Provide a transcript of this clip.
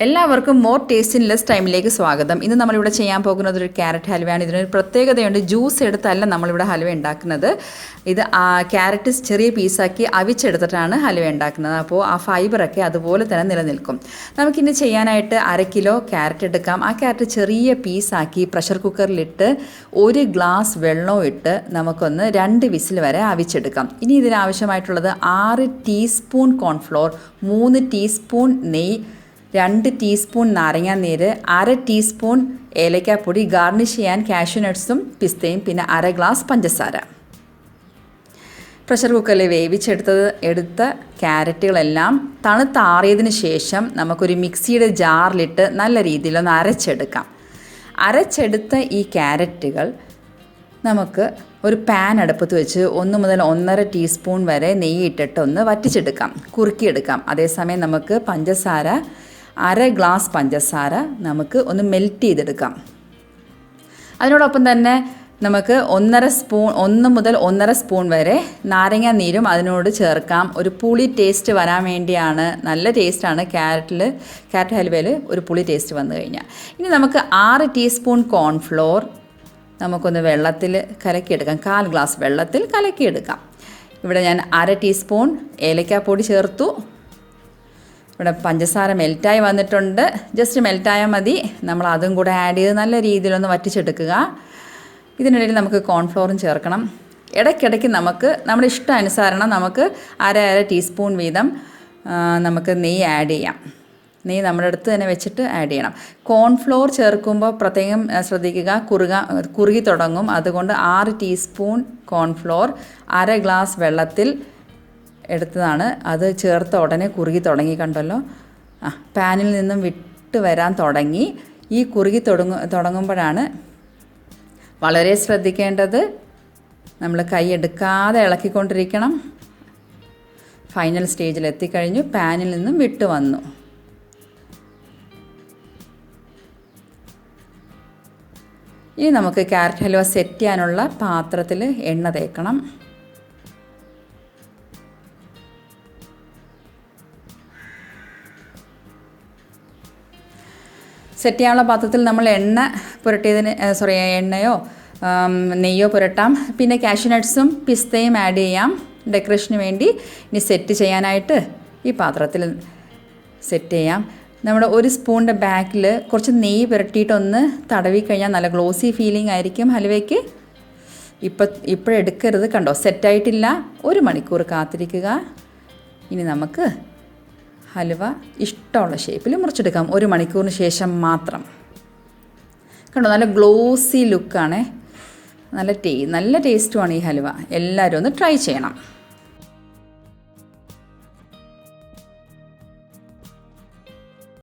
എല്ലാവർക്കും more taste in less ടൈമിലേക്ക് സ്വാഗതം. ഇന്ന് നമ്മളിവിടെ ചെയ്യാൻ പോകുന്നത് ഒരു ക്യാരറ്റ് ഹൽവയാണ്. ഇതിനൊരു പ്രത്യേകതയുണ്ട്. ജ്യൂസ് എടുത്തല്ല നമ്മളിവിടെ ഹൽവ ഉണ്ടാക്കുന്നത്. ഇത് ക്യാരറ്റ് ചെറിയ പീസാക്കി അവിച്ചെടുത്തിട്ടാണ് ഹൽവ ഉണ്ടാക്കുന്നത്. അപ്പോൾ ആ ഫൈബറൊക്കെ അതുപോലെ തന്നെ നിലനിൽക്കും. നമുക്കിനി ചെയ്യാനായിട്ട് 1/2 കിലോ ക്യാരറ്റ് എടുക്കാം. ആ ക്യാരറ്റ് ചെറിയ പീസാക്കി പ്രഷർ കുക്കറിലിട്ട് 1 ഗ്ലാസ് വെള്ളവും ഇട്ട് നമുക്കൊന്ന് 2 വിസിൽ വരെ അവിച്ചെടുക്കാം. ഇനി ഇതിനാവശ്യമായിട്ടുള്ളത് 6 ടീസ്പൂൺ കോൺഫ്ലോർ, 3 ടീസ്പൂൺ നെയ്യ്, 2 ടീസ്പൂൺ നാരങ്ങാനീര്, 1/2 ടീസ്പൂൺ ഏലക്കാപ്പൊടി, ഗാർണിഷ് ചെയ്യാൻ കാഷ്യൂ നട്ട്സും പിസ്തയും, പിന്നെ 1/2 ഗ്ലാസ് പഞ്ചസാര. പ്രഷർ കുക്കറിൽ എടുത്ത ക്യാരറ്റുകളെല്ലാം തണുത്താറിയതിന് ശേഷം നമുക്കൊരു മിക്സിയുടെ ജാറിലിട്ട് നല്ല രീതിയിലൊന്ന് അരച്ചെടുക്കാം. അരച്ചെടുത്ത ഈ ക്യാരറ്റുകൾ നമുക്ക് ഒരു പാൻ അടുപ്പത്ത് വെച്ച് 1 മുതൽ 1.5 ടീസ്പൂൺ വരെ നെയ്യ് ഇട്ടിട്ട് ഒന്ന് വറ്റിച്ചെടുക്കാം, കുറുക്കിയെടുക്കാം. അതേസമയം നമുക്ക് പഞ്ചസാര 1/2 ഗ്ലാസ് പഞ്ചസാര നമുക്ക് ഒന്ന് മെൽറ്റ് ചെയ്തെടുക്കാം. അതിനോടൊപ്പം തന്നെ നമുക്ക് 1 മുതൽ 1.5 സ്പൂൺ വരെ നാരങ്ങ നീരും അതിനോട് ചേർക്കാം. ഒരു പുളി ടേസ്റ്റ് വരാൻ വേണ്ടിയാണ്. നല്ല ടേസ്റ്റാണ് ക്യാരറ്റ് ഹൽവയിൽ ഒരു പുളി ടേസ്റ്റ് വന്നു കഴിഞ്ഞാൽ. ഇനി നമുക്ക് 6 ടീസ്പൂൺ കോൺഫ്ലോർ നമുക്കൊന്ന് വെള്ളത്തിൽ കലക്കിയെടുക്കാം. 1/4 ഗ്ലാസ് വെള്ളത്തിൽ കലക്കിയെടുക്കാം. ഇവിടെ ഞാൻ 1/2 ടീസ്പൂൺ ഏലക്കാപ്പൊടി ചേർത്തു. ഇവിടെ പഞ്ചസാര മെൽറ്റായി വന്നിട്ടുണ്ട്. ജസ്റ്റ് മെൽറ്റായാൽ മതി. നമ്മൾ അതും കൂടെ ആഡ് ചെയ്ത് നല്ല രീതിയിലൊന്ന് വറ്റിച്ചെടുക്കുക. ഇതിനിടയിൽ നമുക്ക് കോൺഫ്ലോറും ചേർക്കണം. ഇടയ്ക്കിടയ്ക്ക് നമുക്ക് നമ്മുടെ ഇഷ്ടാനുസരണം നമുക്ക് 1/2 ടീസ്പൂൺ വീതം നമുക്ക് നെയ്യ് ആഡ് ചെയ്യാം. നെയ്യ് നമ്മുടെ അടുത്ത് തന്നെ വെച്ചിട്ട് ആഡ് ചെയ്യണം. കോൺഫ്ലോർ ചേർക്കുമ്പോൾ പ്രത്യേകം ശ്രദ്ധിക്കുക, കുറുകി തുടങ്ങും. അതുകൊണ്ട് 6 ടീസ്പൂൺ കോൺഫ്ലോർ 1/2 ഗ്ലാസ് വെള്ളത്തിൽ എടുത്തതാണ്. അത് ചേർത്ത ഉടനെ കുറുകി തുടങ്ങി, കണ്ടല്ലോ. പാനിൽ നിന്നും വിട്ട് വരാൻ തുടങ്ങി. ഈ കുറുകി തുടങ്ങുമ്പോഴാണ് വളരെ ശ്രദ്ധിക്കേണ്ടത്. നമ്മൾ കൈ എടുക്കാതെ ഇളക്കിക്കൊണ്ടിരിക്കണം. ഫൈനൽ സ്റ്റേജിൽ എത്തിക്കഴിഞ്ഞു. പാനിൽ നിന്നും വിട്ട് വന്നു. ഇനി നമുക്ക് ക്യാരറ്റ് ഹൽവ സെറ്റ് ചെയ്യാനുള്ള പാത്രത്തിൽ എണ്ണ തേക്കണം. സെറ്റ് ചെയ്യാനുള്ള പാത്രത്തിൽ നമ്മൾ എണ്ണയോ നെയ്യോ പുരട്ടാം. പിന്നെ കാഷ്യൂ നട്ട്സും പിസ്തയും ആഡ് ചെയ്യാം ഡെക്കറേഷന് വേണ്ടി. ഇനി സെറ്റ് ചെയ്യാനായിട്ട് ഈ പാത്രത്തിൽ സെറ്റ് ചെയ്യാം. നമ്മുടെ 1 സ്പൂണിൻ്റെ ബാക്കിൽ കുറച്ച് നെയ്യ് പുരട്ടിയിട്ടൊന്ന് തടവി കഴിഞ്ഞാൽ നല്ല ഗ്ലോസി ഫീലിംഗ് ആയിരിക്കും ഹൽവയ്ക്ക്. ഇപ്പോഴെടുക്കരുത്, കണ്ടോ, സെറ്റായിട്ടില്ല. 1 മണിക്കൂർ കാത്തിരിക്കുക. ഇനി നമുക്ക് ഹൽവ ഇഷ്ടമുള്ള ഷേപ്പിൽ മുറിച്ചെടുക്കാം. 1 മണിക്കൂറിന് ശേഷം മാത്രം. കണ്ടോ, നല്ല ഗ്ലോസി ലുക്കാണേ. നല്ല ടേസ്റ്റുമാണ് ഈ ഹൽവ. എല്ലാവരും ഒന്ന് ട്രൈ ചെയ്യണം.